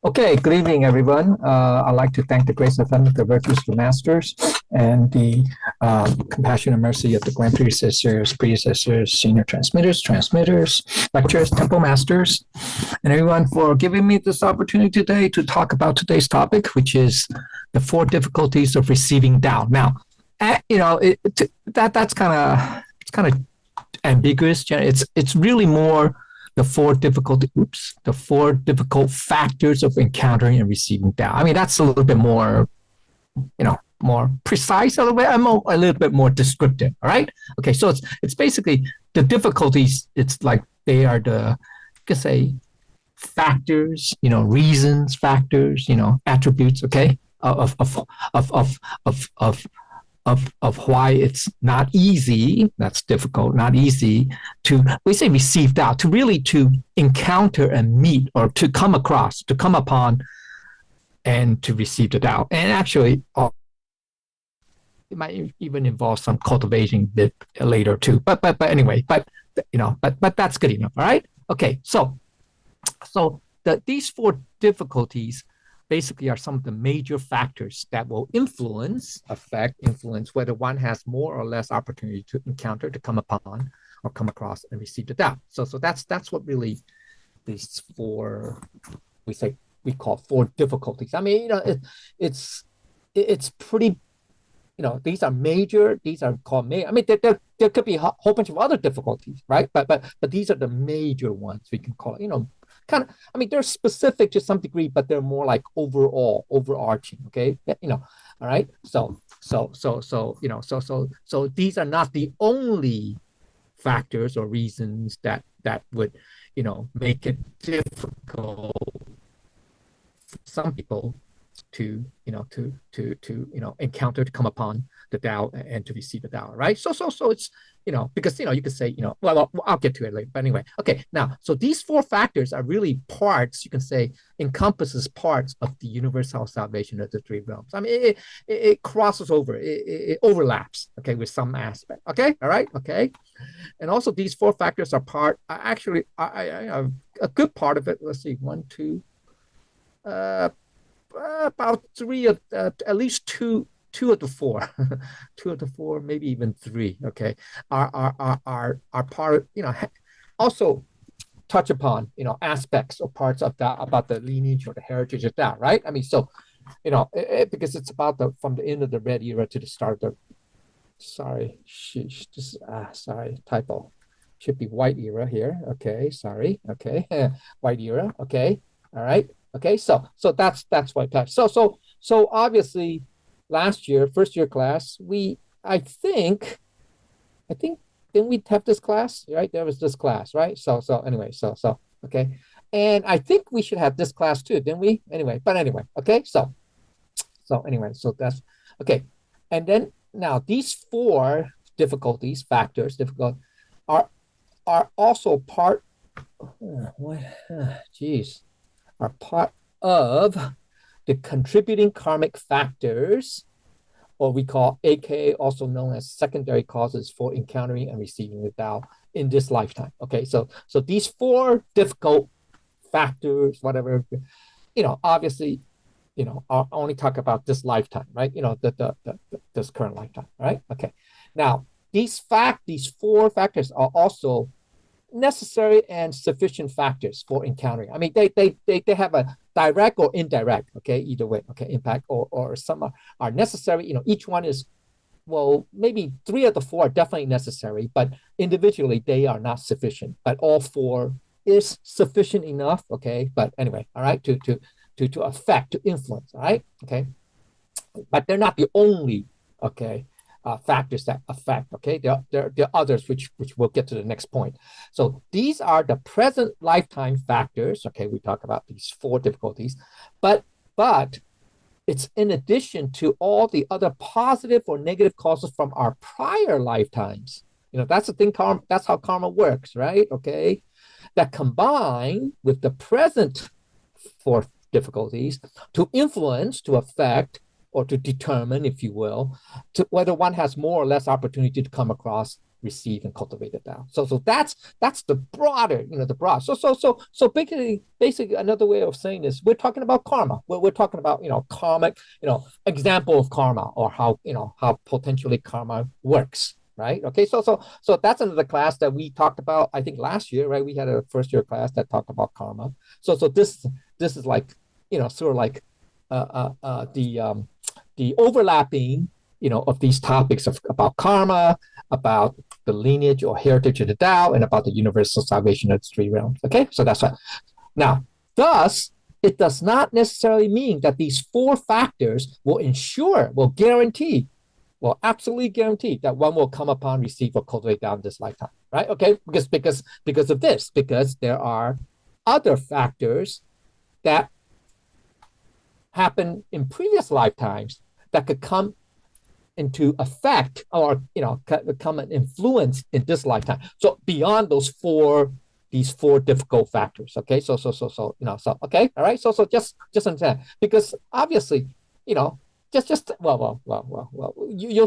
Okay, good evening, everyone. I'd like to thank the grace of heaven, the virtues of the masters, and the compassion and mercy of the grand predecessors, senior transmitters, lecturers, temple masters, and everyone for giving me this opportunity today to talk about today's topic, which is the four difficulties of receiving Tao. Now, that's kind of ambiguous. It's really more the four difficult factors of encountering and receiving Tao. I mean, that's a little bit more, more precise, a little bit more descriptive. All right. Okay. So it's basically the difficulties. It's like they are the, you could say, factors, reasons, factors, attributes. Okay. Of why it's not easy, that's difficult, not easy to, we say received out, to really to encounter and meet or to come across, to come upon and to receive the Tao. And actually, it might even involve some cultivation bit later too. But anyway, but that's good enough. All right. Okay. So these four difficulties basically are some of the major factors that will influence whether one has more or less opportunity to encounter, to come upon, or come across and receive the Tao. So that's what really these four, we call four difficulties. I mean, it's pretty, these are major. These are called major. I mean, there could be a whole bunch of other difficulties, right? But these are the major ones we can call it. Kind of, I mean, they're specific to some degree, but they're more like overarching. Okay, all right. So these are not the only factors or reasons that would, make it difficult for some people to encounter, to come upon the Tao and to receive the Tao, right? So it's, because, you could say, well, I'll get to it later. But anyway, okay, now, so these four factors are really parts, you can say, encompasses parts of the universal salvation of the three realms. I mean, it crosses over, it overlaps, okay, with some aspect, okay, all right, okay. And also these four factors are actually, a good part of it, let's see, one, two, about three of, at least two of the four, maybe even three, okay, are part of, also touch upon, aspects or parts of that, about the lineage or the heritage of that, right? I mean, so, because it's about from the end of the red era to the start of sorry, typo. Should be white era here. Okay, sorry. Okay, white era. Okay, all right. Okay, so that's white class. So obviously, last year, first year class, I think didn't we have this class, right? There was this class, right? So anyway, so okay, and I think we should have this class too, didn't we? Anyway, okay, so anyway, so that's okay, and then now these four factors, are also part. Are part of the contributing karmic factors, or we call, aka also known as secondary causes for encountering and receiving the Tao in this lifetime. Okay, so these four difficult factors, whatever, obviously, I'll only talk about this lifetime, right? This current lifetime, right? Okay. Now, these four factors are also necessary and sufficient factors for encountering. I mean, they have a direct or indirect, okay, either way, okay, impact, or some are necessary. Each one is, well, maybe three of the four are definitely necessary, but individually they are not sufficient. But all four is sufficient enough, okay. But anyway, all right, to affect, to influence, all right, okay. But they're not the only, okay, factors that affect, okay. There are others which we'll get to the next point. So these are the present lifetime factors, okay. We talk about these four difficulties, but it's in addition to all the other positive or negative causes from our prior lifetimes. That's the thing, that's how karma works, right? Okay, that combine with the present four difficulties to influence, to affect, or to determine, if you will, to whether one has more or less opportunity to come across, receive and cultivate the Tao. So that's the broader, the broad. So basically another way of saying this, we're talking about karma. We're talking about karmic, example of karma, or how how potentially karma works. Right. Okay. So that's another class that we talked about, I think last year, right? We had a first year class that talked about karma. So this is like, sort of like the overlapping, of these topics about karma, about the lineage or heritage of the Tao, and about the universal salvation of the three realms. Okay. So that's right. Now, thus, it does not necessarily mean that these four factors will guarantee, will absolutely guarantee that one will come upon, receive, or cultivate down this lifetime, right? Okay, because of this, because there are other factors that happen in previous lifetimes that could come into effect, or come and influence in this lifetime. So beyond these four difficult factors. Okay, so okay, all right. So just understand, because obviously, you'll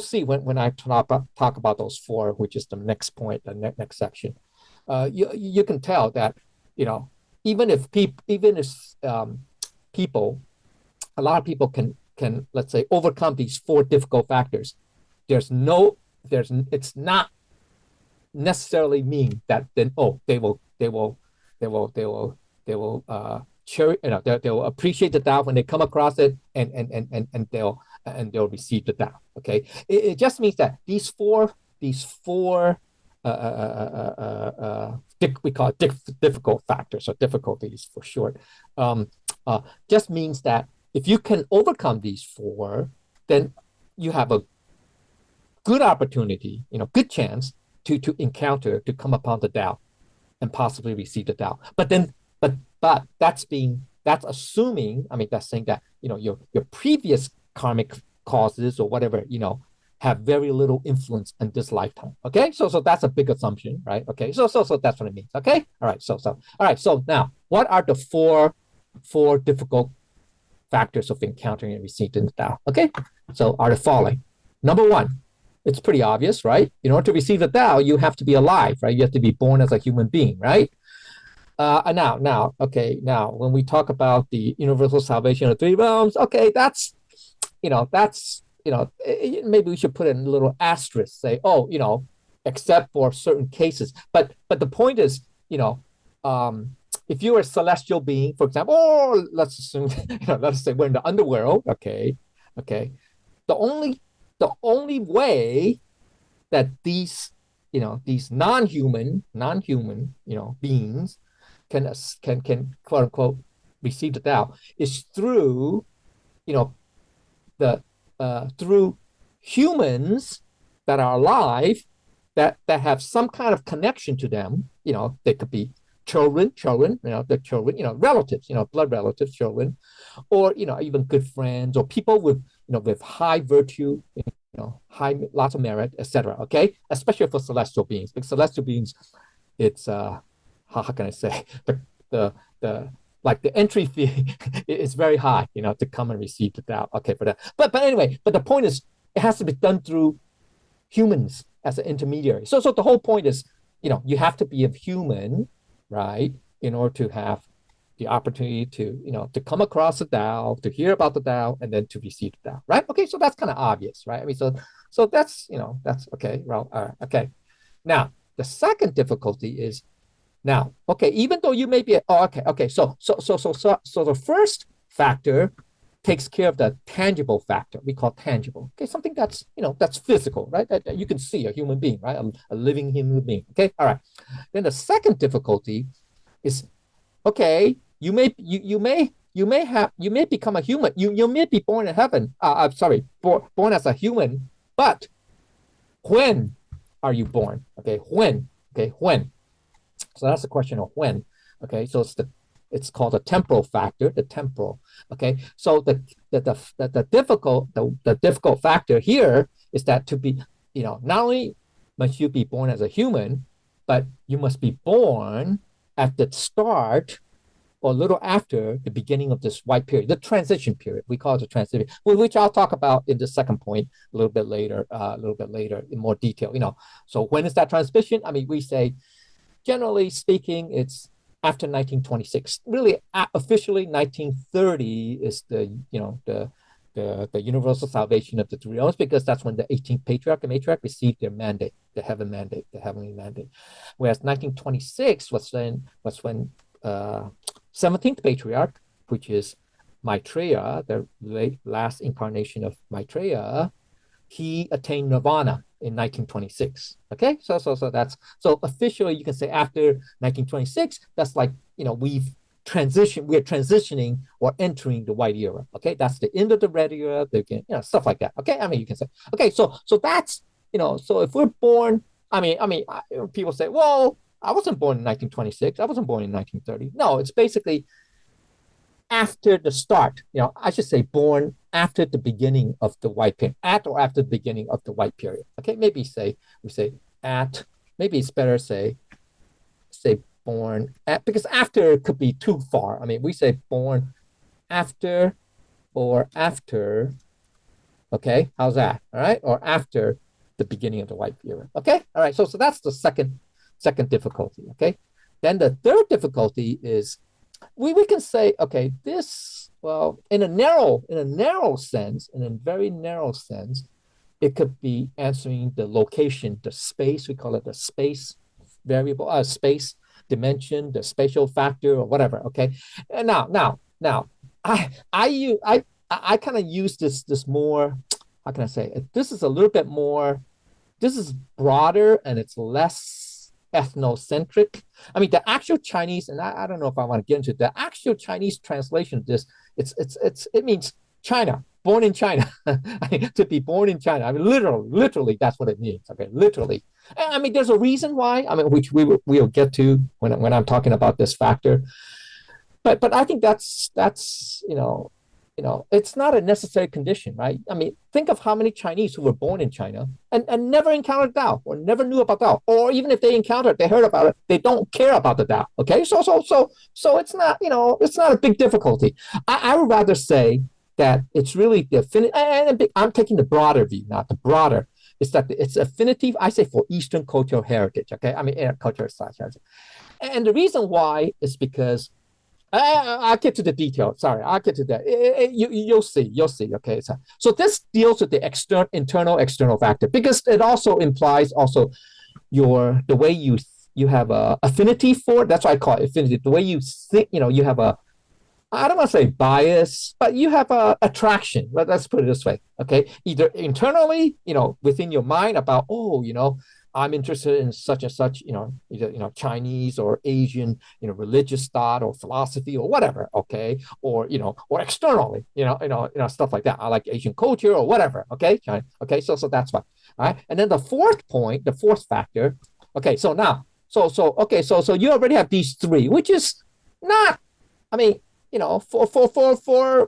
see when I talk about those four, which is the next point, the next section. You can tell that even if people, a lot of people can let's say overcome these four difficult factors. It's not necessarily mean that then they will they'll appreciate the Tao when they come across it, and they'll receive the Tao. Okay, it just means that these four we call it difficult factors, or difficulties for short, just means that if you can overcome these four, then you have a good opportunity, good chance to come upon the Tao and possibly receive the Tao. But that's assuming, that's saying that, your previous karmic causes or whatever, have very little influence in this lifetime. Okay. So that's a big assumption, right? Okay. So that's what it means. Okay. All right. All right. So now, what are the four difficult factors of encountering and receiving the Tao? Okay. So are the following. Number one, it's pretty obvious, right? In order to receive the Tao, you have to be alive, right? You have to be born as a human being, right? Now, when we talk about the universal salvation of three realms, okay, maybe we should put in a little asterisk, say, except for certain cases. But the point is, if you're a celestial being, for example, or let's assume, let's say we're in the underworld, okay, the only way that these non-human, beings can quote unquote receive the Tao is through, through humans that are alive, that have some kind of connection to them. They could be children, the children, relatives, blood relatives, children, or even good friends, or people with with high virtue, lots of merit, etc. Okay, especially for celestial beings. Because celestial beings, it's how can I say, the like the entry fee is very high, to come and receive the Tao. Okay, for that. But anyway, the point is, it has to be done through humans as an intermediary. So the whole point is, you have to be a human, right, in order to have the opportunity to come across the Tao, to hear about the Tao, and then to receive the Tao, right? Okay, so that's kind of obvious, right? So that's that's okay. Well, all right, okay. Now the second difficulty is, now, okay, even though you may be, okay. So the first factor takes care of the tangible factor. We call tangible. Okay, something that's that's physical, right? That you can see, a human being, right? A living human being. Okay, all right. Then the second difficulty is, okay, you may become a human. You may be born in heaven. Born as a human. But when are you born? Okay, when? Okay, when? So that's the question of when. Okay, so it's called the temporal factor. The temporal. Okay, so the difficult factor here is that to be, not only must you be born as a human, but you must be born at the start or a little after the beginning of this white period, the transition period. We call it the transition, which I'll talk about in the second point a little bit later in more detail. So when is that transition? I mean, we say, generally speaking, it's after 1926. Really, officially, 1930 is the universal salvation of the three realms, because that's when the 18th patriarch and matriarch received their mandate, the heavenly mandate. Whereas 1926 was when 17th patriarch, which is Maitreya, the last incarnation of Maitreya, he attained nirvana in 1926. Okay, so officially you can say after 1926, that's like, we're transitioning or entering the white era. Okay, that's the end of the red era, stuff like that. Okay, I mean, you can say, okay, so that's, so if we're born, people say, well, I wasn't born in 1926, I wasn't born in 1930. No, it's basically after the start, I should say born after the beginning of the white period, after the beginning of the white period. Okay, maybe maybe it's better say born at, because after could be too far. I mean, we say born after or after, okay, how's that? All right, or after the beginning of the white period. Okay, all right, so that's the second difficulty. Okay, then the third difficulty is, we can say, okay, this, well, in a very narrow sense, it could be answering the location, the space. We call it the space variable, space dimension, the spatial factor, or whatever. Okay, and now, I kind of use this more. How can I say it? This is a little bit more. This is broader and it's less ethnocentric. I mean, the actual Chinese, and I don't know if I want to get into the actual Chinese translation of this. It means China, born in China. To be born in China. I mean, literally, that's what it means. Okay, literally. I mean, there's a reason why. I mean, which we'll get to when I'm talking about this factor. But I think that's it's not a necessary condition, right? I mean, think of how many Chinese who were born in China and never encountered Tao, or never knew about Tao, or even if they encountered, they heard about it, they don't care about the Tao. Okay, so it's not, it's not a big difficulty. I would rather say that it's really the affinity, and I'm taking the broader view, not the broader. It's that it's affinity, I say, for Eastern cultural heritage. Okay, I mean, cultural heritage, and the reason why is because I'll get to the detail. Sorry, I'll get to that. You'll see. Okay, so this deals with the external factor, because it also implies also the way you have a affinity for it. That's why I call it affinity. The way you think, you have a, I don't want to say bias, but you have a attraction. Let's put it this way. Okay, either internally, within your mind about, I'm interested in such and such, either Chinese or Asian, religious thought or philosophy or whatever, okay, or or externally, stuff like that. I like Asian culture or whatever, okay, okay, so that's fine, all right. And then the fourth factor, okay, so now, so you already have these three, which is not, I mean, for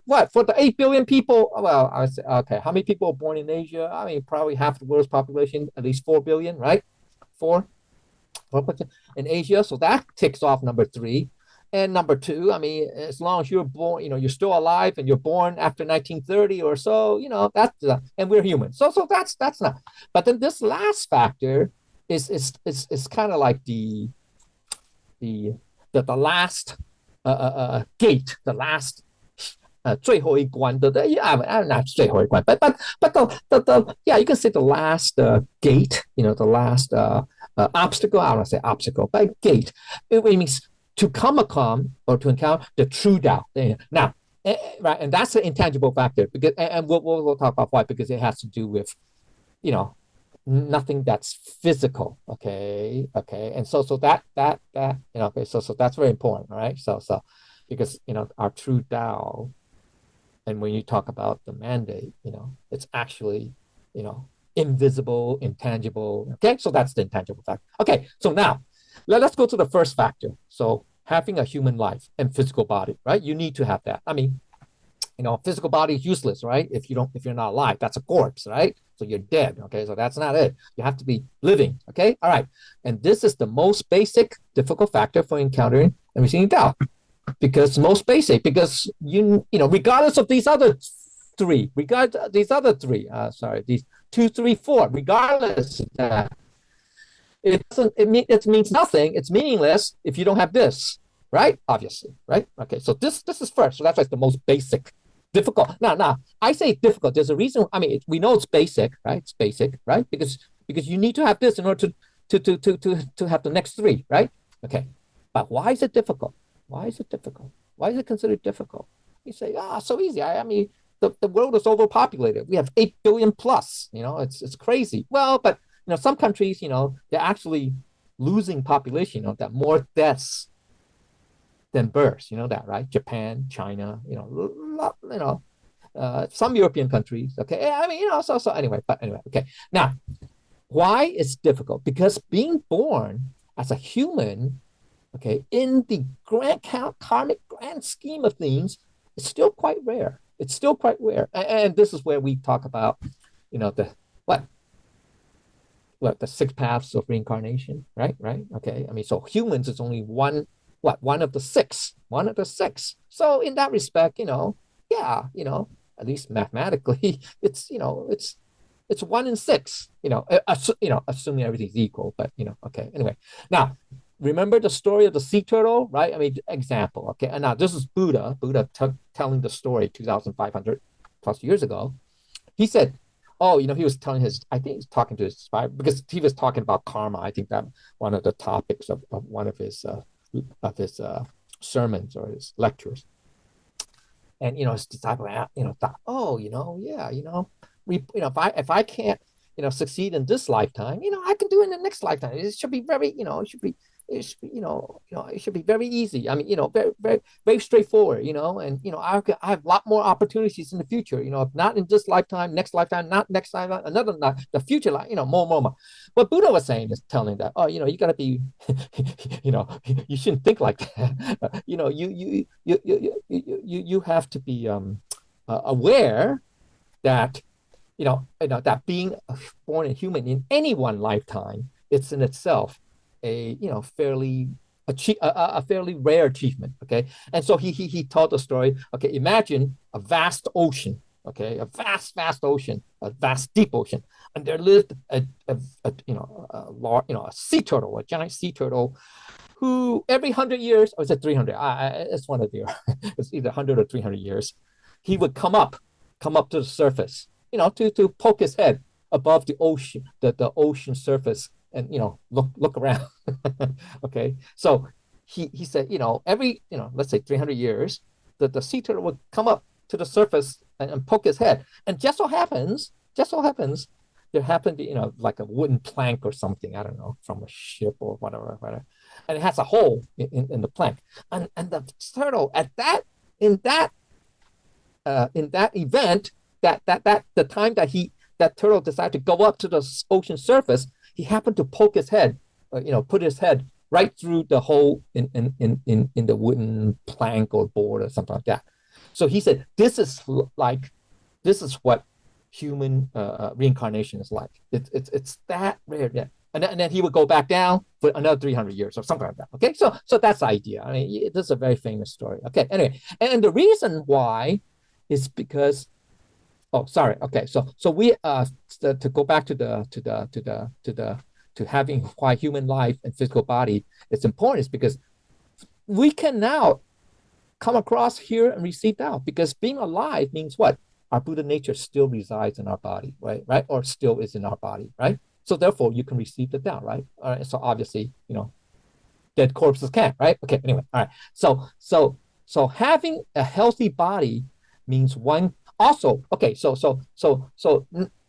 what? For the 8 billion people, well, I would say, okay, how many people are born in Asia? I mean, probably half the world's population, at least 4 billion, right? 4 in Asia. So that ticks off number 3. And number 2, I mean, as long as you're born, you're still alive and you're born after 1930 or so, that's, and we're human. So that's not. But then this last factor is kind of like the last gate, the last 最后一关 not 最后一关 but the yeah, you can say the last gate, the last obstacle. I don't want to say obstacle, but gate. It means to come upon or to encounter the true Tao. Now, right, and that's an intangible factor, because, and we'll talk about why, because it has to do with, nothing that's physical. Okay, and so that okay, so that's very important, right? So because our true Tao, and when you talk about the mandate, it's actually invisible, intangible. Okay, so that's the intangible factor. Okay, so now let's go to the first factor. So having a human life and physical body, right? You need to have that. I mean, physical body is useless, right? If you're not alive, that's a corpse, right? So you're dead. Okay, so that's not it. You have to be living. Okay, all right. And this is the most basic, difficult factor for encountering and receiving Tao. Because most basic, because regardless of these other three, these 2, 3, 4, regardless of that, it means nothing. It's meaningless if you don't have this, right? Obviously, right? Okay, so this is first. So that's why it's the most basic, difficult. Now, I say difficult. There's a reason. I mean, we know it's basic, right? It's basic, right? Because you need to have this in order to have the next three, right? Okay, but why is it difficult? Why is it difficult? Why is it considered difficult? You say, so easy. I mean, the world is overpopulated. We have 8 billion plus. It's crazy. Well, but some countries, they're actually losing population. That more deaths than births. You know that, right? Japan, China. Some European countries. Okay, I mean, so anyway. Okay. Now, why it's difficult? Because being born as a human, okay, in the karmic grand scheme of things, it's still quite rare. It's still quite rare. And this is where we talk about, the 6 paths of reincarnation, right? Okay. I mean, so humans is only one of the 6. So in that respect, at least mathematically, it's 1 in 6, assuming everything's equal, but okay. Anyway, now remember the story of the sea turtle, right? I mean, example, okay. And now this is Buddha telling the story 2,500 plus years ago. He said, he was telling I think he's talking to his survivor, because he was talking about karma. I think that one of the topics of one of his sermons or his lectures. And his disciple, thought, if I can't, succeed in this lifetime, I can do it in the next lifetime. It should be very, it should be very easy. I mean, very, very, very straightforward, and, I have a lot more opportunities in the future, if not in this lifetime, next lifetime, not next lifetime, another, the future life, more. What Buddha was saying is telling that, you got to be, you shouldn't think like that. You have to be aware that, that being born a human in any one lifetime, it's in itself a fairly rare achievement. Okay, and so he told the story. Okay, imagine a vast ocean. Okay, a vast ocean, a vast deep ocean, and there lived a sea turtle, a giant sea turtle, who every 100 years, or is it 300? It's one of the, it's either 100 or 300 years, he would come up to the surface, to poke his head above the ocean, the ocean surface, and look around. Okay, so he said, every let's say 300 years, the sea turtle would come up to the surface and poke his head, and just so happens there happened to like a wooden plank or something, I don't know, from a ship or whatever, and it has a hole in the plank, and the turtle in that event, that the time that turtle decided to go up to the ocean surface, he happened to poke his head, put his head right through the hole in the wooden plank or board or something like that. So he said, this is what human reincarnation is like. It's that rare. Yeah. And then he would go back down for another 300 years or something like that. Okay, so that's the idea. I mean, this is a very famous story. Okay, anyway, and the reason why is because, okay, so we to go back to having why human life and physical body is important, is because we can now come across here and receive Tao, because being alive means what? Our Buddha nature still resides in our body, right? Or still is in our body, right? So therefore, you can receive the Tao, right? All right. So obviously, dead corpses can't, right? Okay. Anyway, all right. So having a healthy body means one. Also, okay.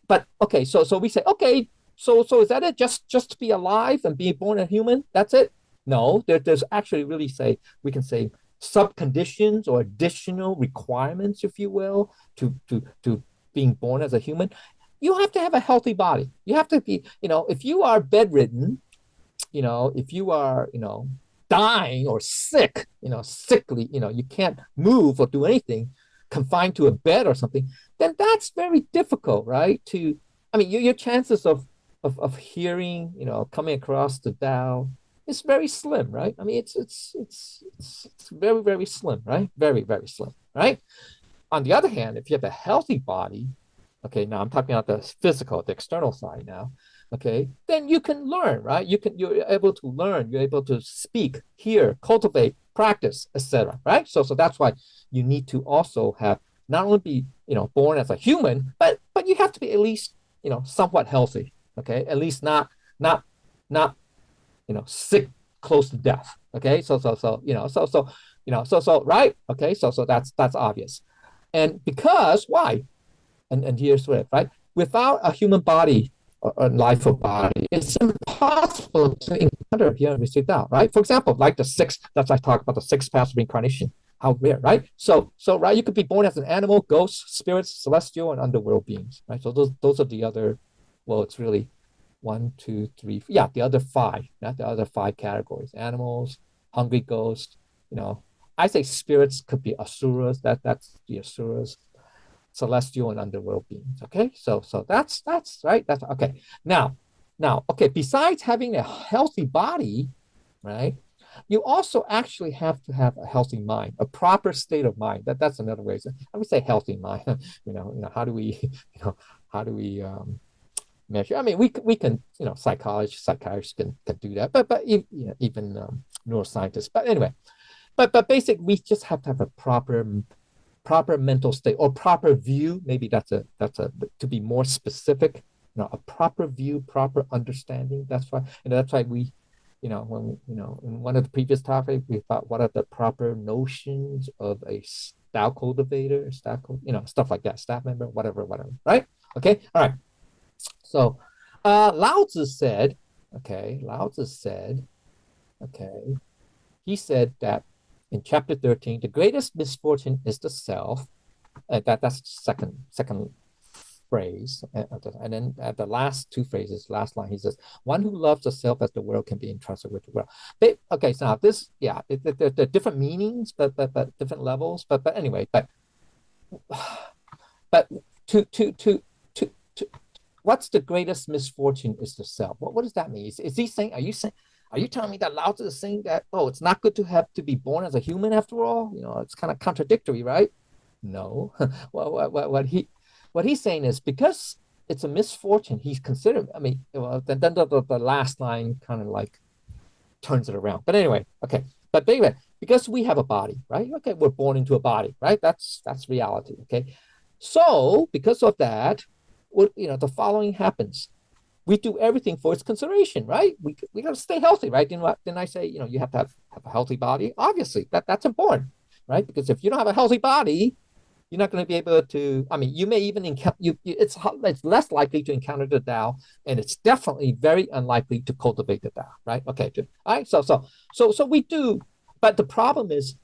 But okay. So we say, okay. So is that it? Just to be alive and be born a human? That's it? No. There's actually we can say sub-conditions or additional requirements, if you will, to being born as a human. You have to have a healthy body. You have to be, if you are bedridden, if you are, dying or sick, sickly, you can't move or do anything, confined to a bed or something, then that's very difficult, right? Your chances of hearing, coming across the Tao, it's very slim, right? I mean, it's very, very slim, right? Very, very slim, right? On the other hand, if you have a healthy body, okay, now I'm talking about the physical, the external side now, okay, then you can learn, right? You're able to learn, you're able to speak, hear, cultivate, practice, etc. Right? So that's why you need to also have not only be born as a human, but you have to be at least somewhat healthy, okay? At least not sick close to death. Okay, so right. Okay, so that's obvious. And because why? And here's where, right? Without a human body or a life of body, it's impossible to encounter here and receive out, right? For example, like the six, that's I talk about the six paths of reincarnation. How rare, right? So right, you could be born as an animal, ghost, spirits, celestial, and underworld beings, right? So those are the other, well, it's really one, two, three, yeah, the other five, not the other five categories: animals, hungry ghosts. I say spirits could be asuras. That's the asuras, celestial and underworld beings. Okay, so that's right. That's okay. Now, okay. Besides having a healthy body, right, you also actually have to have a healthy mind, a proper state of mind. That's another way. I would say healthy mind. How do we, how do we measure? I mean, we can, psychiatrists can do that, but even neuroscientists. But anyway, but basically, we just have to have a proper mental state or proper view. Maybe that's a to be more specific. A proper view, proper understanding. That's why we, when in one of the previous topics we thought what are the proper notions of a style cultivator, stuff like that, staff member, whatever, right? Okay, all right. So, Lao Tzu said, okay, he said that in chapter 13, the greatest misfortune is the self. That's the second phrase. And then at the last two phrases, last line, he says, one who loves the self as the world can be entrusted with the world. Okay, so now this, yeah, there are different meanings, but different levels. But anyway, but to what's the greatest misfortune is the self? What does that mean? Is he saying? Are you telling me that Lao Tzu is saying that it's not good to have to be born as a human after all? It's kind of contradictory, right? No. Well, what he's saying is because it's a misfortune, he's considering. I mean, then the last line kind of like turns it around. But anyway, okay. But anyway, because we have a body, right? Okay, we're born into a body, right? That's reality. Okay. So because of that, the following happens. We do everything for its consideration, right? We got to stay healthy, right? Didn't I say, you have to have a healthy body? Obviously, that's important, right? Because if you don't have a healthy body, you're not going to be able to. I mean, you may even encounter it's less likely to encounter the Tao, and it's definitely very unlikely to cultivate the Tao, right? Okay, good. All right, so we do, but the problem is,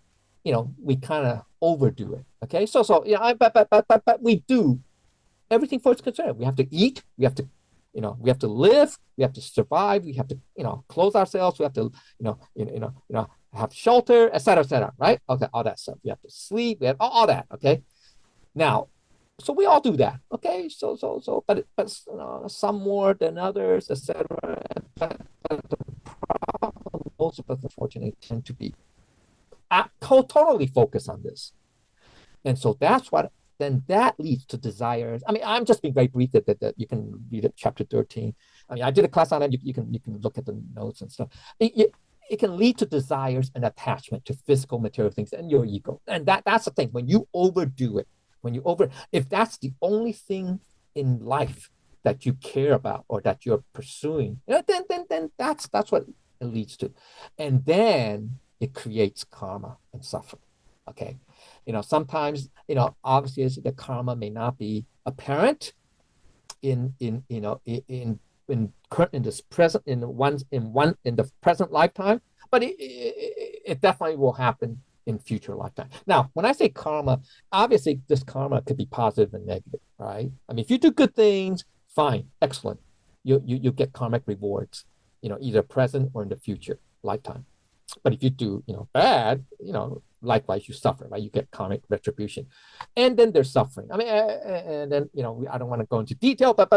we kind of overdo it. Okay, so yeah, but we do everything for its concern. We have to eat. We have to live. We have to survive. We have to, clothe ourselves. We have to, have shelter, etc., right? Okay, all that stuff. We have to sleep. We have all that. Okay. Now, so we all do that. Okay. But some more than others, etc. But the problem, most of us, unfortunately, tend to be totally focused on this, and so that's what then that leads to desires. I mean, I'm just being very brief that you can read it, chapter 13. I mean, I did a class on it. You can look at the notes and stuff. It can lead to desires and attachment to physical material things and your ego. And that's the thing. When you overdo it, if that's the only thing in life that you care about or that you're pursuing, then that's what it leads to. And then it creates karma and suffering. Okay. Sometimes, obviously the karma may not be apparent in this present, in the present lifetime, but it definitely will happen in future lifetime. Now, when I say karma, obviously this karma could be positive and negative, right? I mean, if you do good things, fine, excellent. You get karmic rewards, either present or in the future lifetime. But if you do, bad, likewise you suffer, right? You get karmic retribution, and then there's suffering. I mean, and then I don't want to go into detail, but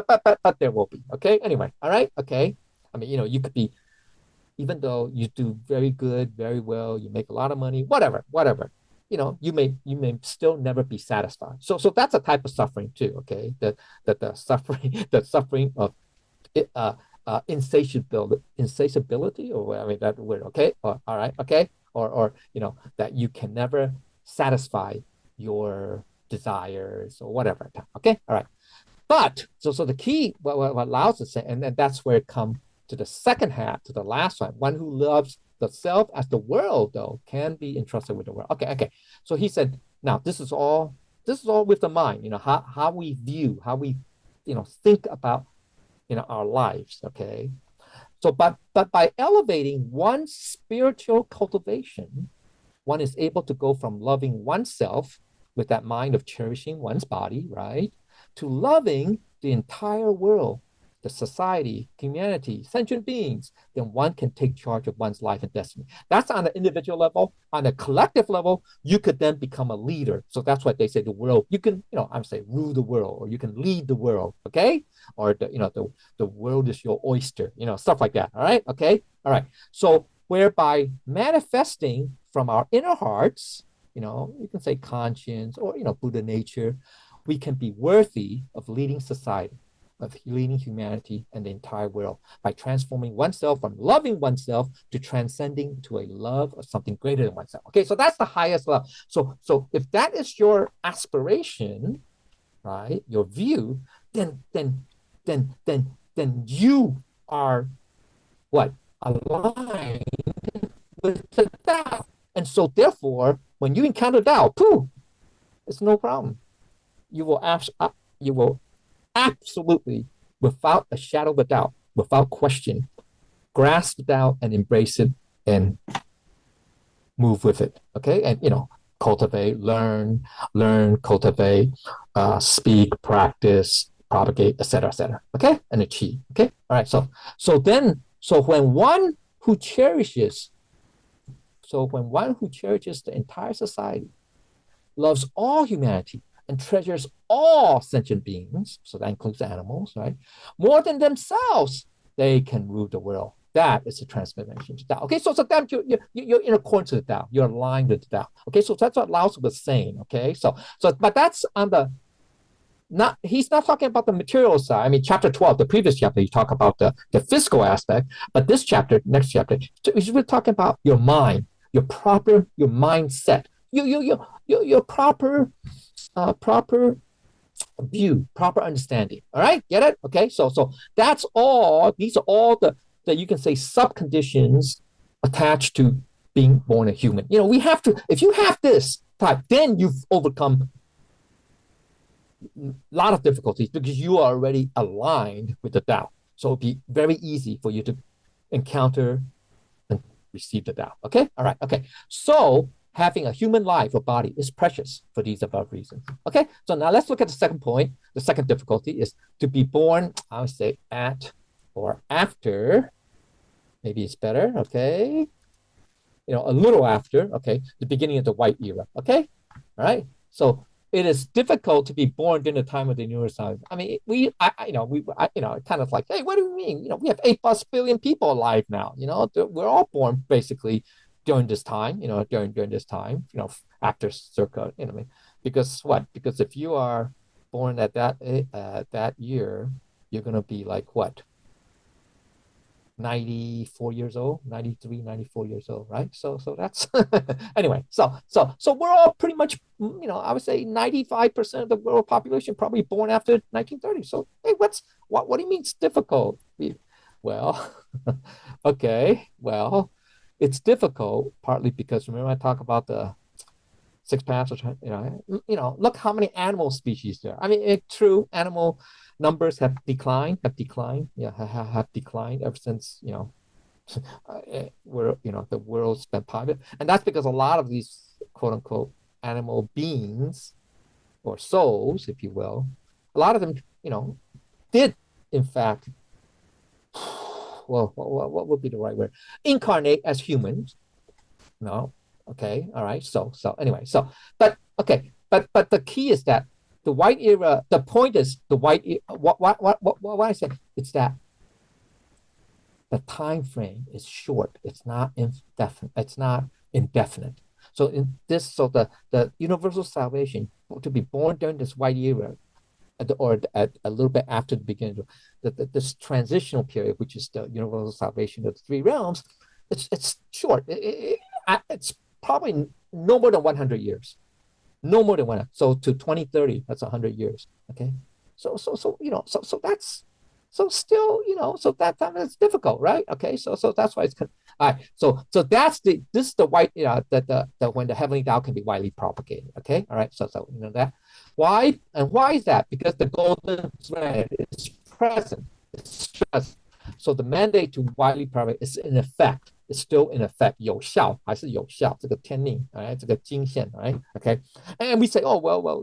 there will be. Okay, anyway, all right, okay. I mean, you even though you do very good, very well, you make a lot of money, whatever, you may still never be satisfied. So that's a type of suffering too. Okay, the suffering the suffering of uh, insatiability, or I mean that word. Okay, all right, okay, or that you can never satisfy your desires or whatever. Okay, all right. But so the key, what allows us, and that's where it comes to the second half, to the last one who loves the self as the world, though, can be entrusted with the world. Okay. So he said, now this is all with the mind, how we view, how we, think about, our lives. Okay. So, but by elevating one's spiritual cultivation, one is able to go from loving oneself with that mind of cherishing one's body, right, to loving the entire world, the society, humanity, sentient beings, then one can take charge of one's life and destiny. That's on the individual level. On the collective level, you could then become a leader. So that's what they say, the world. You can, I'm saying rule the world, or you can lead the world, okay? Or the world is your oyster, stuff like that. All right, okay, all right. So whereby manifesting from our inner hearts, you can say conscience, or Buddha nature, we can be worthy of leading society, of leading humanity and the entire world by transforming oneself from loving oneself to transcending to a love of something greater than oneself. Okay, so that's the highest love. So if that is your aspiration, right, your view, then you are what? Aligned with the Tao. And so therefore, when you encounter Tao, pooh, it's no problem. You will absolutely, without a shadow of a doubt, without question, grasp it out and embrace it and move with it. Okay, and cultivate, learn, cultivate, speak, practice, propagate, etc. Okay, and achieve. Okay, all right. So when one who cherishes, the entire society, loves all humanity, and treasures all sentient beings, so that includes animals, right? More than themselves, they can rule the world. That is a transformation to Tao. Okay, so that you're in accordance to the Tao. You're aligned with the Tao. Okay, so that's what Lao Tzu was saying. Okay, but that's on the not. He's not talking about the material side. I mean, chapter 12, the previous chapter, you talk about the physical aspect, but this chapter, next chapter, he's really talking about your mind, your mindset, your proper view, proper understanding. All right, get it? Okay, so that's all. These are all the you can say subconditions attached to being born a human. We have to. If you have this type, then you've overcome a lot of difficulties because you are already aligned with the Tao. So it'll be very easy for you to encounter and receive the Tao. Okay, all right, okay. So having a human life or body is precious for these above reasons. Okay, so now let's look at the second point. The second difficulty is to be born, I would say, at or after, maybe it's better, okay? A little after, okay, the beginning of the white era, okay? All right, so it is difficult to be born during the time of the neuroscience. I mean, we kind of like, hey, what do you mean? We have 8+ billion people alive now. We're all born basically during this time, during this time, after circa, because what? Because if you are born at that year, you're gonna be like what? 94 years old, 93, 94 years old, right? So that's anyway. So we're all pretty much, I would say 95% of the world population probably born after 1930. So hey, what do you mean it's difficult? Well, okay, well. It's difficult partly because remember I talk about the six paths, look how many animal species there are. I mean, it's true, animal numbers have declined, have declined ever since, the world's been private. And that's because a lot of these quote unquote animal beings or souls, if you will, a lot of them, did in fact, well, what would be the right word? Incarnate as humans. No. Okay. All right. So anyway. But okay. But the key is that the white era. The point is the white. What I said. It's that the time frame is short. It's not indefinite. It's not indefinite. So in this, so the universal salvation, to be born during this white era, or at a little bit after the beginning of this transitional period, which is the universal salvation of the three realms, it's short. It's probably no more than 100 years. No more than 100. So to 2030, that's 100 years. Okay. So that's so still, so that time is difficult, right? Okay, so that's why it's all right. So that's this is the white, that when the heavenly Tao can be widely propagated. Okay, all right. So you know that. Why is that? Because the golden thread is present. It's present. So the mandate to widely propagate is in effect. It's still in effect. 有效还是有效？这个天令， all right, 这个经线， all right, okay. And we say, oh well, what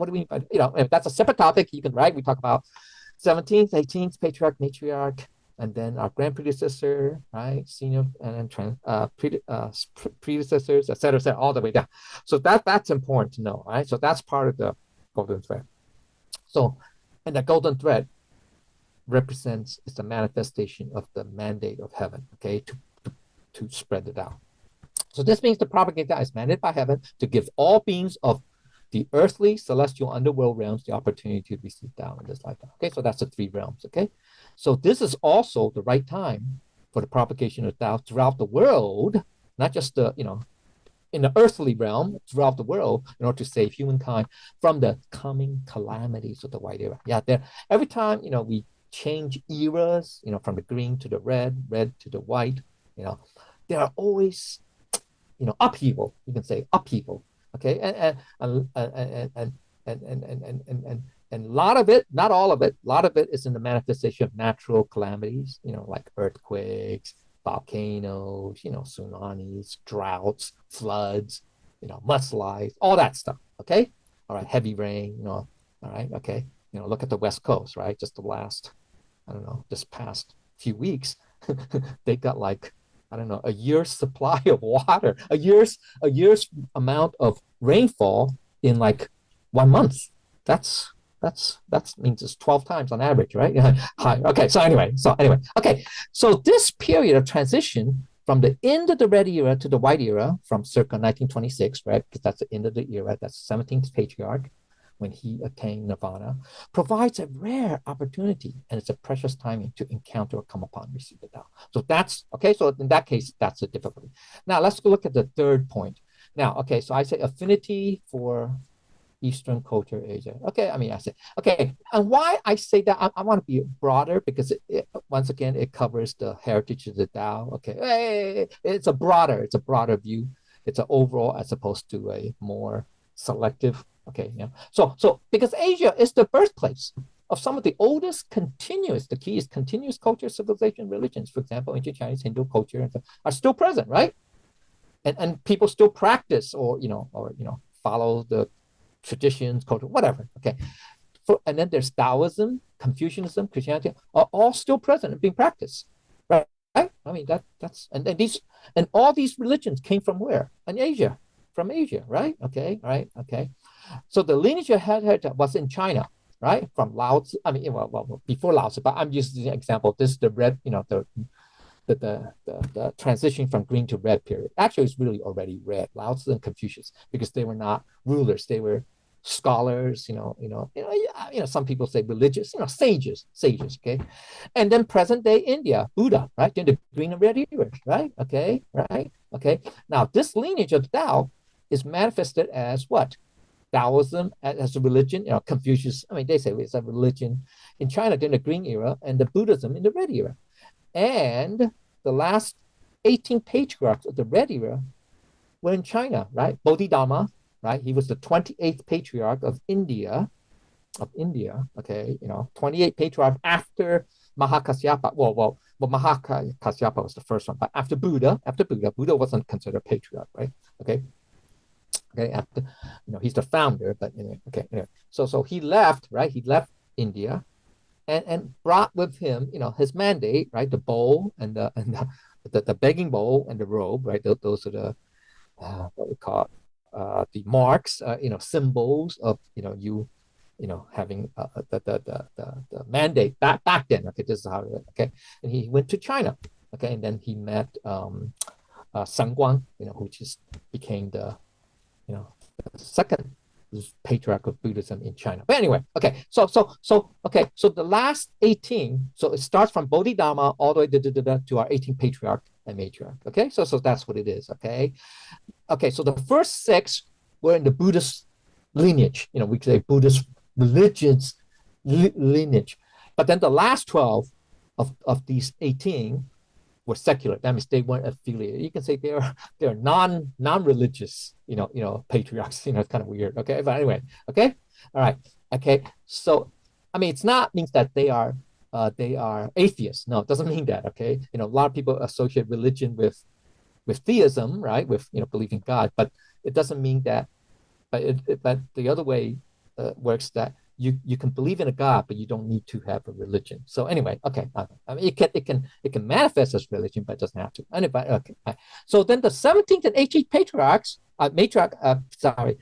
do we mean by, that's a separate topic. You can, right? We talk about 17th, 18th patriarch, matriarch, and then our grand predecessor, right? Senior, and then predecessors, et cetera, all the way down. So that's important to know, right? So that's part of the golden thread. So, and the golden thread represents, it's a manifestation of the mandate of heaven, okay, to spread it out. So this means the propagator is mandated by heaven to give all beings of the earthly, celestial, underworld realms the opportunity to receive Tao in this lifetime. Okay, so that's the three realms. Okay, so this is also the right time for the propagation of Tao throughout the world, not just in the earthly realm, throughout the world, in order to save humankind from the coming calamities of the white era. Yeah, every time we change eras, from the green to the red, red to the white, there are always upheaval. You can say upheaval. Okay, and a lot of it, not all of it, a lot of it is in the manifestation of natural calamities, like earthquakes, volcanoes, tsunamis, droughts, floods, mudslides, all that stuff. Okay, all right, heavy rain, all right, okay, look at the West Coast, right? Just the last, I don't know, this past few weeks, they got like, I don't know, a year's supply of water, a year's amount of rainfall in like 1 month. That means it's 12 times on average, right? High. Okay. So anyway. Okay. So this period of transition from the end of the red era to the white era, from circa 1926, right? Because that's the end of the era. That's the 17th patriarch, when he attained nirvana, provides a rare opportunity, and it's a precious timing to encounter or come upon, receive the Tao. So that's, okay, so in that case, that's a difficulty. Now, let's go look at the third point. Now, okay, so I say affinity for Eastern culture, Asia. Okay, I say, okay, and why I say that, I want to be broader, because once again, it covers the heritage of the Tao. Okay, it's a broader view. It's an overall as opposed to a more selective. Okay, yeah. So because Asia is the birthplace of some of the oldest the key is continuous culture, civilization, religions. For example, ancient Chinese, Hindu culture are still present, right? And people still practice or follow the traditions, culture, whatever. Okay. And then there's Taoism, Confucianism, Christianity are all still present and being practiced. Right? I mean that's and all these religions came from where? In Asia. From Asia, right? Okay, right, okay. So the lineage was in China, right? From Lao Tzu, well, before Lao Tzu, but I'm using an example. This is the red, the transition from green to red period. Actually, it's really already red, Lao Tzu and Confucius, because they were not rulers; they were scholars. Some people say religious, sages. Okay, and then present day India, Buddha, right? Then the green and red eras, right? Okay, right? Okay. Now this lineage of Tao is manifested as what? Taoism as a religion, Confucius, they say it's a religion in China during the green era, and the Buddhism in the red era. And the last 18 patriarchs of the red era were in China, right? Bodhidharma, right? He was the 28th patriarch of India, okay, 28 patriarch after Mahakasyapa. Well, Mahakasyapa was the first one, but after Buddha wasn't considered a patriarch, right? Okay, after, he's the founder, but anyway, okay, anyway. So he left, right? He left India and brought with him, his mandate, right? The bowl and the begging bowl and the robe, right? Those are the what we call the marks, symbols of you having the mandate back then. Okay, this is how it. Okay, and he went to China. Okay, and then he met Sun Guang, who just became the second patriarch of Buddhism in China. But anyway, okay, so the last 18, so it starts from Bodhidharma all the way to our 18 patriarch and matriarch. Okay, so that's what it is. Okay, so the first 6 were in the Buddhist lineage. We could say Buddhist religions lineage, but then the last 12 of these 18 were secular. That means they weren't affiliated. You can say they're non-religious, patriarchs. It's kind of weird. Okay, but anyway, okay, all right, okay. So, it's not means that they are atheists. No, it doesn't mean that. Okay, a lot of people associate religion with theism, right? With believing God, but it doesn't mean that. But the other way works that you can believe in a God, but you don't need to have a religion. So anyway, okay, it can manifest as religion, but it doesn't have to. Anyway, okay. So then the 17th and 18th patriarchs, matriarch, sorry,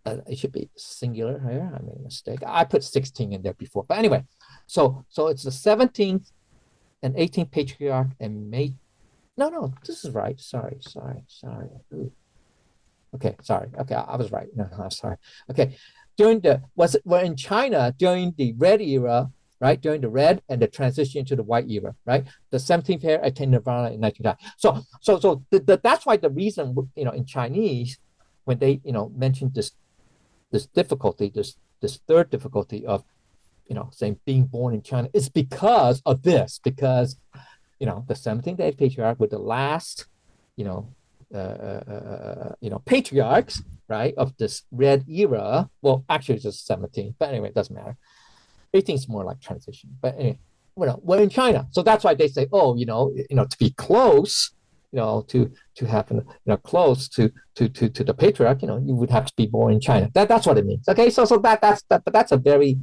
it should be singular here. I made a mistake. I put 16 in there before, but anyway, so it's the 17th and 18th patriarch and No, this is right. Sorry. Ooh. Okay, sorry. Okay, I was right. No, I'm sorry. Okay, we're in China during the Red era, right? During the Red and the transition to the White era, right? The 17th era attained Nirvana in 1990. So that's why the reason, in Chinese, when they, mention this difficulty, this third difficulty of, saying being born in China, is because of this, because, the 17th patriarch were the last, patriarchs, right, of this Red era. Well, actually, it's just 17, but anyway, it doesn't matter. 18 is more like transition. But anyway, we're in China, so that's why they say, to be close, to happen, close to the patriarch, you would have to be born in China. That's what it means. Okay, so that's a very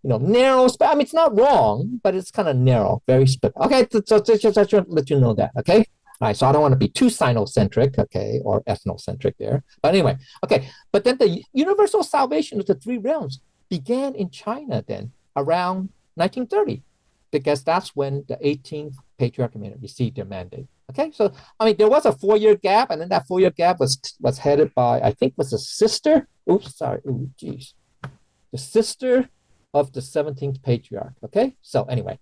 narrow. It's not wrong, but it's kind of narrow, very specific. Okay, so just to let you know that. Okay. All right, so I don't want to be too Sinocentric, okay, or ethnocentric there. But anyway, okay. But then the universal salvation of the 3 realms began in China then around 1930, because that's when the 18th patriarch community received their mandate. Okay, so there was a 4-year gap, and then that 4-year gap was headed by, I think, was a sister. Oops, sorry. Ooh, geez, the sister of the 17th patriarch. Okay, so anyway,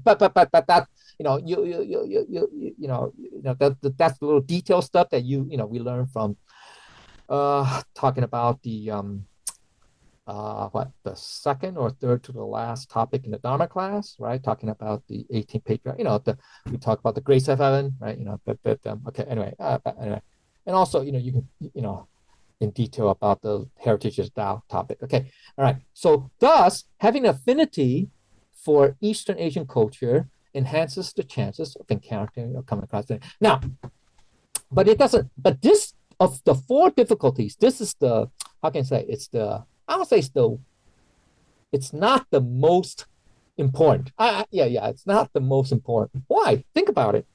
but that. That's the little detail stuff that we learn from talking about the the second or third to the last topic in the Dharma class, right? Talking about the 18th patriarch. We talk about the grace of heaven, right? Okay. Anyway, and also you can in detail about the heritage of Tao topic. Okay. All right. So thus, having affinity for Eastern Asian culture enhances the chances of encountering or coming across it. Now, but it doesn't, but this, of the 4 difficulties, this is the, how can I say, I would say it's not the most important. It's not the most important. Why? Think about it.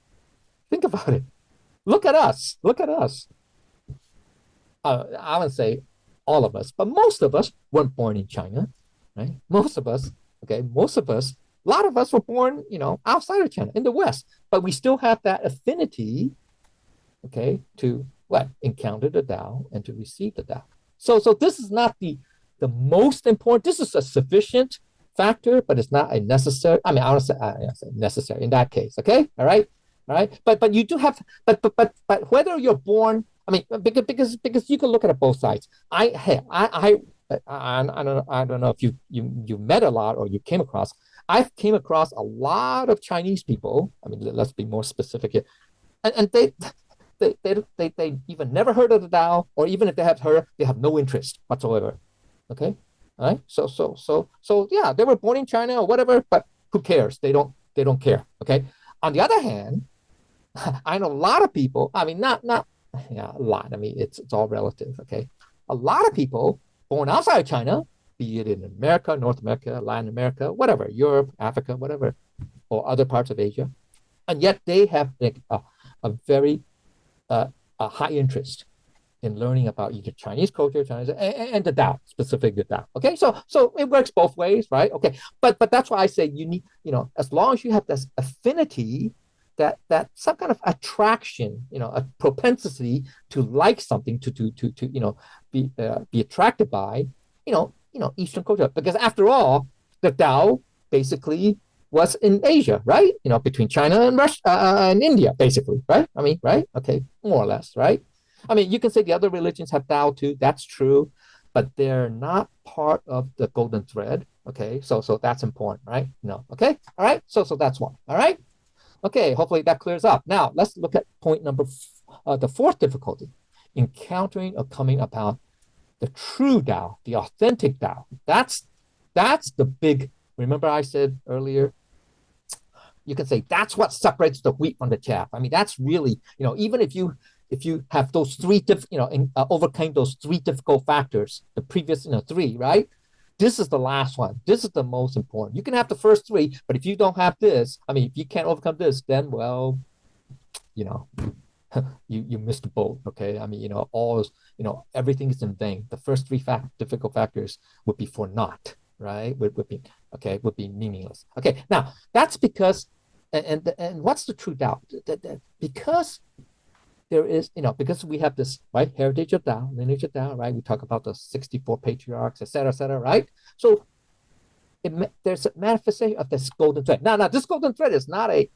Look at us. I would say all of us, but most of us weren't born in China, right? Most of us, a lot of us were born, outside of China, in the West, but we still have that affinity, okay, to what? Encounter the Tao and to receive the Tao. So this is not the most important. This is a sufficient factor, but it's not a necessary. I would say necessary in that case. Okay, all right. But you do have, but whether you're born, because you can look at it both sides. I don't know if you met a lot or you came across. I've came across a lot of Chinese people. Let's be more specific here, and they even never heard of the Tao, or even if they have heard, they have no interest whatsoever. Okay, all right. So yeah, they were born in China or whatever, but who cares? They don't care. Okay. On the other hand, I know a lot of people. Not a lot. It's all relative. Okay, a lot of people born outside of China, be it in America, North America, Latin America, whatever, Europe, Africa, whatever, or other parts of Asia, and yet they have a very high interest in learning about either Chinese culture, Chinese and the Tao, specifically the Tao. Okay, so it works both ways, right? Okay, but that's why I say you need, as long as you have this affinity, that some kind of attraction, a propensity to like something, to be attracted by, Eastern culture, because after all, the Tao basically was in Asia, right? Between China and Russia and India, basically, right? I mean, right? Okay, more or less, right? I mean, you can say the other religions have Tao too. That's true, but they're not part of the golden thread. Okay, so that's important, right? No, okay, all right. So that's one. All right. Okay, hopefully that clears up. Now let's look at point number the fourth difficulty: encountering or coming about the true Tao, the authentic Tao. That's the big. Remember, I said earlier, you can say that's what separates the wheat from the chaff. I mean, that's really, even if you have those three, overcome those three difficult factors, the previous, three, right? This is the last one. This is the most important. You can have the first three, but if you don't have this, I mean, if you can't overcome this, then, well, you know, you missed the boat. Okay. I mean, everything is in vain. The first three difficult factors would be for naught, right? Would be meaningless. Okay. Now that's because, and what's the true doubt? Because there is, because we have this, right, heritage of Tao, lineage of Tao, right? We talk about the 64 patriarchs, et cetera, right? So there's a manifestation of this golden thread. Now, this golden thread is not a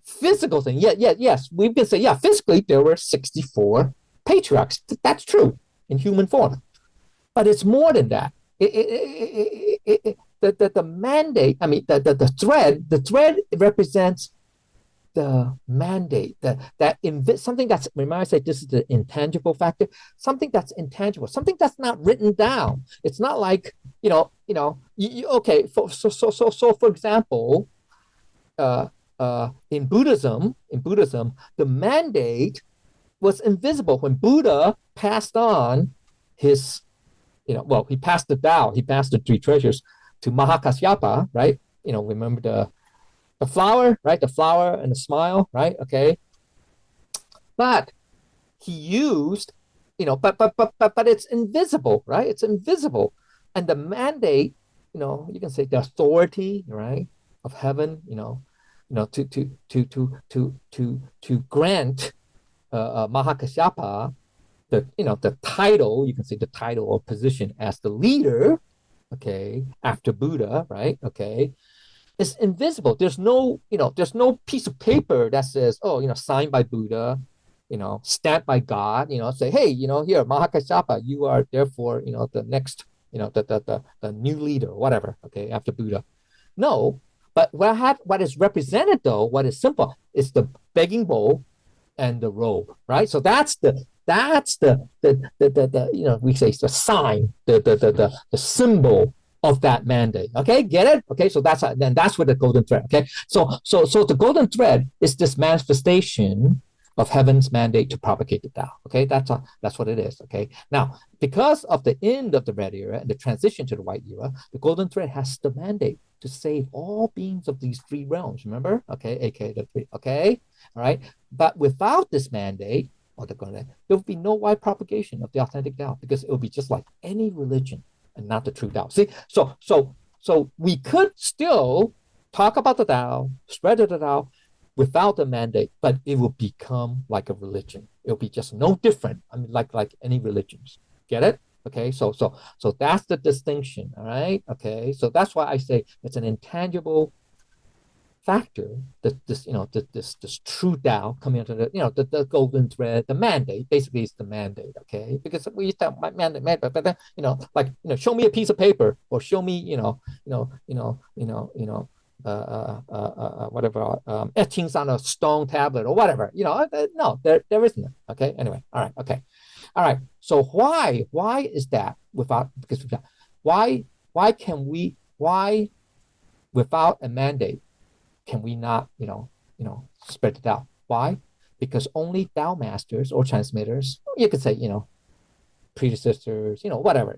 physical thing. Yes, we can say, yeah, physically there were 64 patriarchs. That's true in human form, but it's more than that. The mandate, I mean, the thread represents the mandate, something that's, remember I said this is the intangible factor, something that's intangible, something that's not written down. It's not like, okay, so for example, in Buddhism, the mandate was invisible. When Buddha passed on his, he passed the Tao, he passed the three treasures to Mahakasyapa, right? Remember the flower, right? The flower and the smile, right? Okay. But he used, but it's invisible, right? It's invisible. And the mandate, you can say the authority, right, of heaven, to grant Mahakasyapa the title, you can say the title or position as the leader, okay, after Buddha, right? Okay. It's invisible. There's no piece of paper that says, signed by Buddha, stamped by God, say, hey, here, Mahakasyapa, you are therefore, the next, the new leader, whatever, okay, after Buddha. No, but what is represented though, what is simple, is the begging bowl and the robe, right? So that's the we say the sign, the symbol of that mandate. Okay, get it? Okay, so that's where the golden thread. Okay, so the golden thread is this manifestation of heaven's mandate to propagate the Tao. Okay, that's what it is. Okay, now because of the end of the red era and the transition to the white era, the golden thread has the mandate to save all beings of these three realms. Remember? Okay, aka the three. Okay, all right. But without this mandate, there will be no wide propagation of the authentic Tao, because it will be just like any religion and not the true Tao. See, so we could still talk about the Tao, spread the Tao without the mandate, but it will become like a religion. It'll be just no different. I mean, like any religions. Get it? Okay, so that's the distinction. All right. Okay, so that's why I say it's an intangible factor that this true Tao coming into the golden thread, the mandate. Basically it's the mandate. Okay, because we used to have mandate, but then show me a piece of paper, or show me whatever etchings on a stone tablet or whatever. No, there isn't. Okay, anyway, all right, okay, all right. So why is that because why without a mandate can we not, spread it out? Why? Because only Tao masters or transmitters, you could say, predecessors, whatever,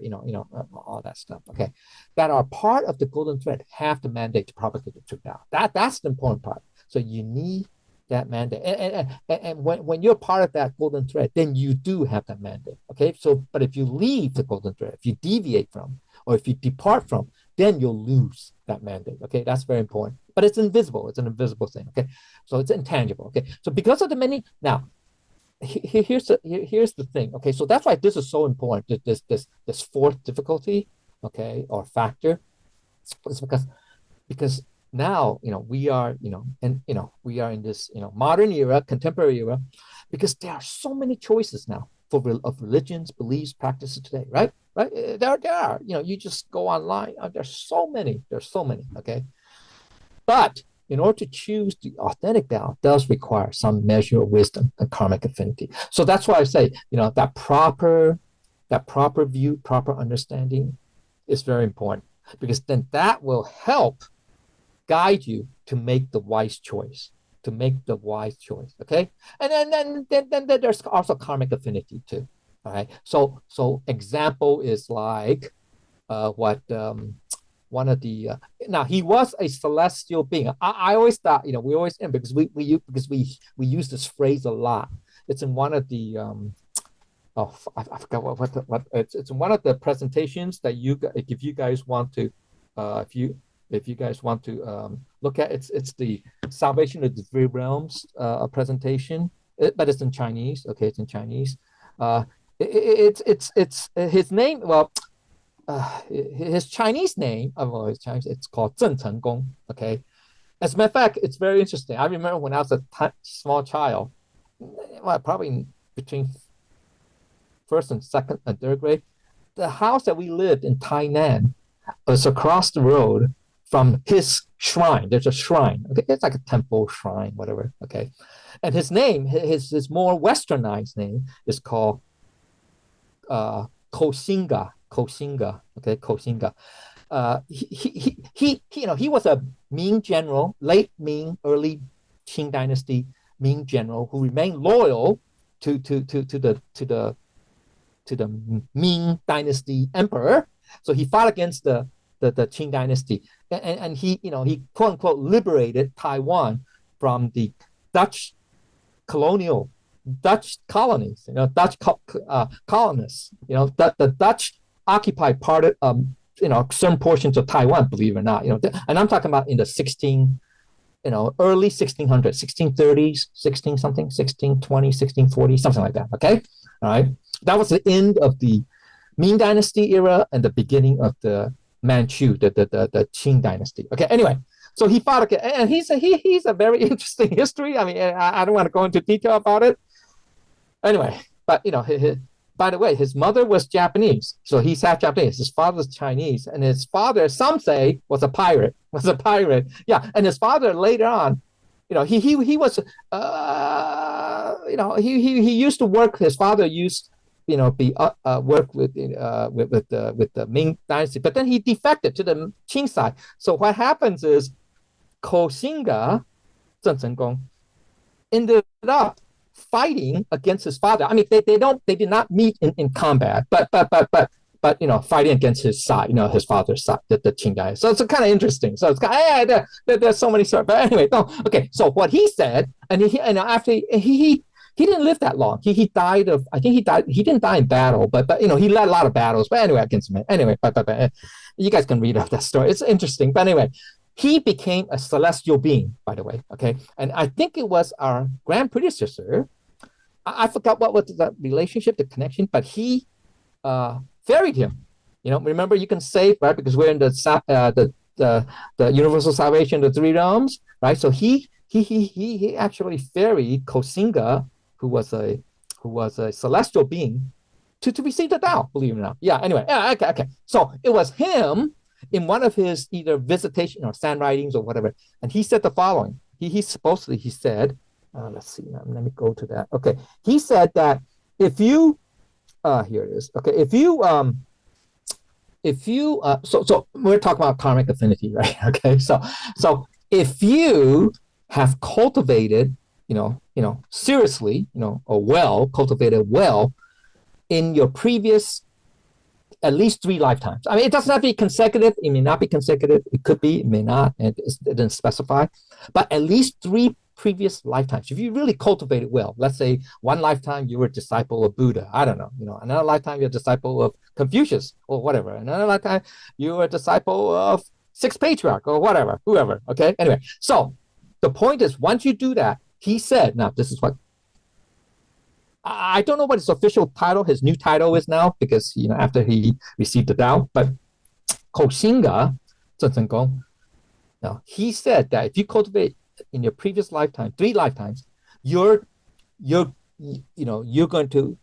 all that stuff, okay, that are part of the golden thread have the mandate to propagate the true Tao. That's the important part. So you need that mandate. And when you're part of that golden thread, then you do have that mandate. Okay. So, but if you leave the golden thread, if you deviate from, or if you depart from, then you'll lose that mandate. Okay. That's very important. But it's invisible. It's an invisible thing. Okay. So it's intangible. Okay. So because of the many, now here's the thing. Okay. So that's why this is so important. This fourth difficulty, okay, or factor, is because now we are we are in this modern era, contemporary era, because there are so many choices now of religions, beliefs, practices today, right? There are you just go online, there's so many, okay. But in order to choose the authentic Tao does require some measure of wisdom and karmic affinity. So that's why I say that proper view, proper understanding is very important, because then that will help guide you to make the wise choice, okay. And then there's also karmic affinity too. All right. So example is like what one of the now he was a celestial being. I always thought we always because we use this phrase a lot. It's in one of the I forgot what it's in one of the presentations that if you guys want to if you guys want to look at it's the Salvation of the Three Realms presentation, but it's in Chinese. Okay, it's in Chinese. It's his name. Well, his Chinese name. His Chinese. It's called Zheng Cheng Gong. Okay. As a matter of fact, it's very interesting. I remember when I was a small child, well, probably between first and second and third grade, the house that we lived in Tainan was across the road from his shrine. There's a shrine. Okay, it's like a temple, shrine, whatever. Okay, and his name, his more westernized name, is called Koxinga. Okay, Koxinga. He was a Ming general, late Ming, early Qing dynasty Ming general who remained loyal to the Ming dynasty emperor. So he fought against the Qing dynasty, and he quote unquote liberated Taiwan from the Dutch colonies, Dutch colonists. The Dutch occupied part of certain portions of Taiwan, believe it or not. And I'm talking about in the early 1600s, 1630s, 16 something, 1620, 1640, something like that. Okay, all right. That was the end of the Ming dynasty era and the beginning of the Manchu, the Qing dynasty. Okay, anyway, so he fought again, and he's a very interesting history. I mean, I don't want to go into detail about it. Anyway, but by the way, his mother was Japanese, so he's half Japanese. His father's Chinese, and his father, some say, was a pirate. Yeah, and his father later on, he was, he used to work. His father used work with the Ming dynasty, but then he defected to the Qing side. So what happens is Koxinga, Zheng Cheng Gong, ended up fighting against his father. I mean, they did not meet in combat, but fighting against his side, his father's side, the Qing guy. So it's kind of interesting. So it's kind of, there's so many stories. But anyway, okay. So what he said, and after he didn't live that long. He died of, I think he died. He didn't die in battle, but he led a lot of battles. But anyway, against him. Anyway, but you guys can read up that story. It's interesting. But anyway, he became a celestial being, by the way. Okay, and I think it was our grand predecessor. I forgot what was the relationship, the connection, but he ferried him. Remember, you can say, right, because we're in the universal salvation, the three realms, right? So he actually ferried Koxinga, who was a celestial being, to receive the Tao, believe it or not. Yeah, anyway, okay. So it was him in one of his either visitation or sand writings or whatever, and he said the following. He said, let's see, let me go to that. Okay, he said that if you, here it is. Okay, so we're talking about karmic affinity, right? Okay, so if you have cultivated, seriously, or cultivated well in your previous at least 3 lifetimes. I mean, it doesn't have to be consecutive. It may not be consecutive. It could be, it may not. It didn't specify. But at least 3 previous lifetimes, if you really cultivate it well, let's say one lifetime you were a disciple of Buddha, I don't know, another lifetime you're a disciple of Confucius or whatever, another lifetime you were a disciple of Sixth Patriarch or whatever, whoever, okay? Anyway, so the point is, once you do that, he said, now this is what, I don't know what his official title, his new title is now, because, after he received the Tao, but Koxinga, now he said that if you cultivate in your previous lifetime, 3 lifetimes, you're going to,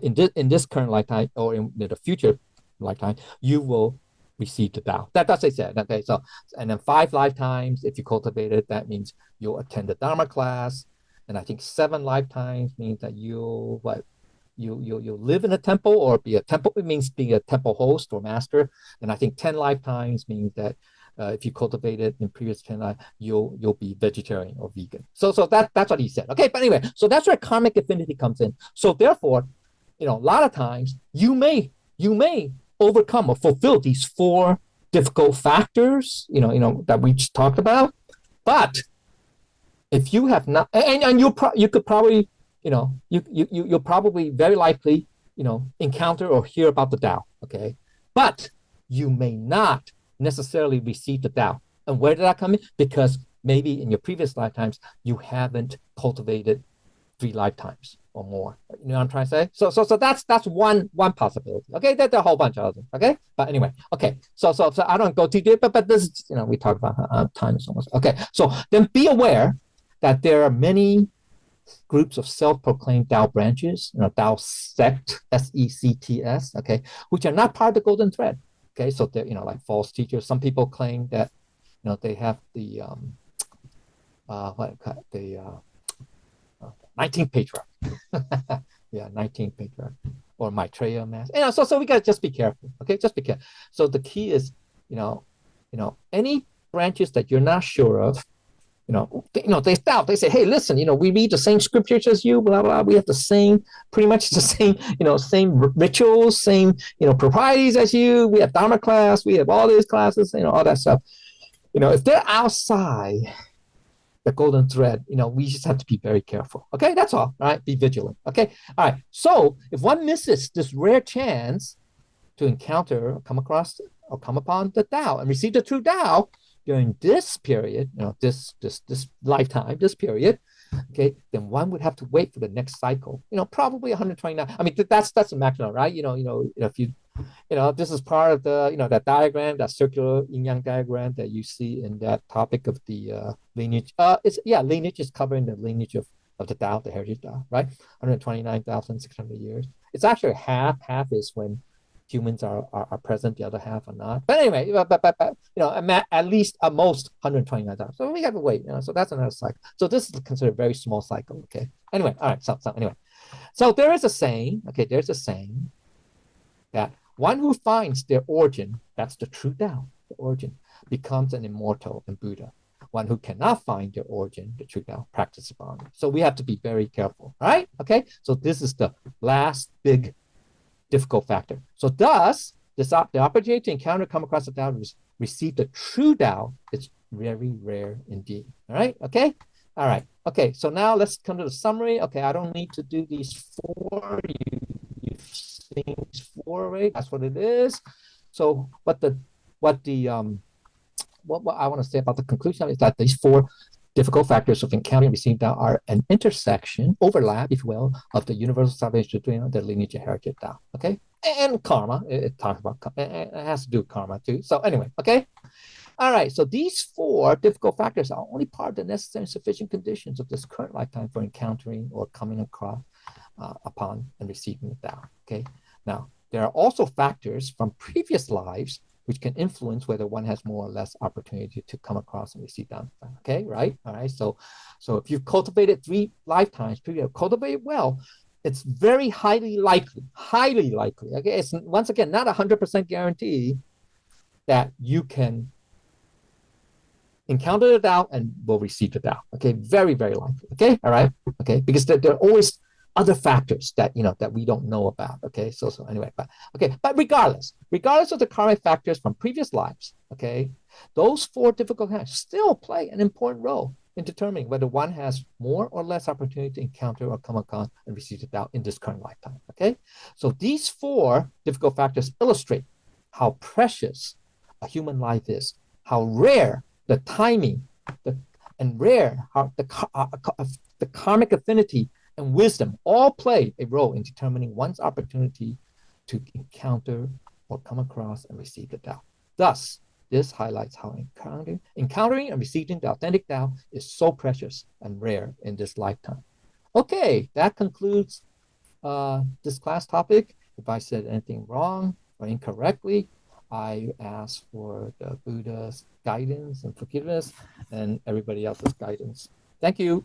in this current lifetime or in the future lifetime, you will receive the Tao. That's what they said. Okay, so, and then 5 lifetimes, if you cultivate it, that means you'll attend the Dharma class. And I think 7 lifetimes means that you'll live in a temple or be a temple. It means being a temple host or master. And I think 10 lifetimes means that if you cultivate it in previous 10 lives, you'll be vegetarian or vegan. So that's what he said. Okay, but anyway, so that's where karmic affinity comes in. So therefore, a lot of times you may overcome or fulfill these 4 difficult factors, that we just talked about. But if you have not, and you could probably, you'll probably very likely, encounter or hear about the Tao. Okay, but you may not necessarily receive the Tao. And where did that come in? Because maybe in your previous lifetimes you haven't cultivated 3 lifetimes or more. You know what I'm trying to say? So that's one possibility. Okay, there's a whole bunch of others. Okay, but anyway, okay. So I don't go too deep, but this is, we talk about time is almost okay. So then be aware that there are many groups of self-proclaimed Tao branches, Tao sect, SECTS, okay, which are not part of the golden thread. Okay, so they're, like false teachers. Some people claim that, they have the 19th patriarch. Yeah, 19th patriarch or Maitreya master. So we got to just be careful. Okay, just be careful. So the key is, any branches that you're not sure of, they doubt. They say, hey, listen, we read the same scriptures as you, blah, blah. We have pretty much the same, same rituals, same, proprieties as you. We have Dharma class. We have all these classes, all that stuff. If they're outside the golden thread, we just have to be very careful. Okay, that's all. All right, be vigilant. Okay, all right. So if one misses this rare chance to encounter, come upon the Tao and receive the true Tao, during this period, this lifetime, this period, okay, then one would have to wait for the next cycle. Probably 129. I mean, that's the maximum, right? If you, this is part of the, that diagram, that circular yin-yang diagram that you see in that topic of the lineage. Lineage is covering the lineage of the Tao, the heritage Tao, right? 129,600 years. It's actually half is when humans are present, the other half are not. But anyway, at least at most 129,000. So we have to wait. So that's another cycle. So this is considered a very small cycle. Okay. Anyway, all right. So anyway, so there is a saying. Okay, there's a saying that one who finds their origin, that's the true Tao, the origin, becomes an immortal and Buddha. One who cannot find their origin, the true Tao, practices upon it. So we have to be very careful. All right. Okay. So this is the last big difficult factor. So thus, the opportunity to encounter, come across the Tao, receive the true Tao, is very rare indeed. All right, okay? All right, okay, so now let's come to the summary. Okay, I don't need to do these 4. You've seen these 4 already. That's what it is. So what I want to say about the conclusion is that these 4 difficult factors of encountering and receiving Tao are an intersection, overlap, if you will, of the universal salvation between the lineage and heritage Tao. Okay, and karma. It talks about it has to do with karma too. So anyway, okay, all right. So these 4 difficult factors are only part of the necessary and sufficient conditions of this current lifetime for encountering or coming across upon and receiving the Tao. Okay, now there are also factors from previous lives which can influence whether one has more or less opportunity to come across and receive Tao. Okay, right? All right. So if you've cultivated 3 lifetimes, cultivated well, it's very highly likely. Okay, it's once again not 100% guarantee that you can encounter the Tao and will receive the Tao. Okay, very, very likely. Okay, all right. Okay, because there are always other factors that that we don't know about. Okay, so anyway, but regardless of the karmic factors from previous lives, okay, those 4 difficult factors still play an important role in determining whether one has more or less opportunity to encounter or come upon and receive the Tao in this current lifetime. Okay, so these 4 difficult factors illustrate how precious a human life is, how rare the timing, and rare how the karmic affinity and wisdom all play a role in determining one's opportunity to encounter or come across and receive the Tao. Thus, this highlights how encountering and receiving the authentic Tao is so precious and rare in this lifetime. Okay, that concludes this class topic. If I said anything wrong or incorrectly, I ask for the Buddha's guidance and forgiveness and everybody else's guidance. Thank you.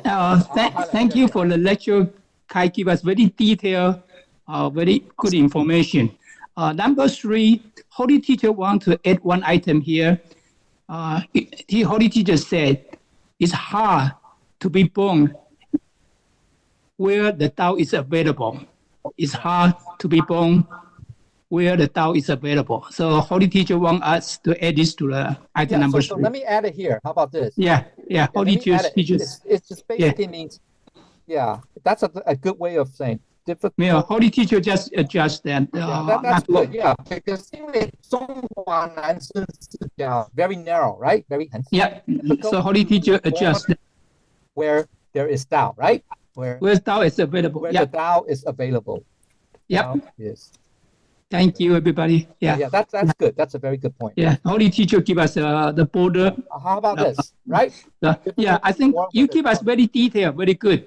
Thank you for the lecture. Kai give us very detailed, very good information. Number 3, Holy Teacher want to add one item here. Holy Teacher said, it's hard to be born where the Tao is available. It's hard to be born where the Tao is available. So Holy Teacher want us to add this to the item number 3. So let me add it here. How about this? Yeah. Holy Teacher. It just basically means, that's a good way of saying. Difficult. Yeah, Holy Teacher just adjust that. That's good. Yeah, because very narrow, right? Very. Yeah. So Holy Teacher adjust where there is Tao, right? Where Tao is available. Where the Tao is available. Yep. Yes. Thank you, everybody. Yeah, that's good. That's a very good point. Yeah, Holy Teacher give us the border. How about this, right? I think you give us very detailed, very good.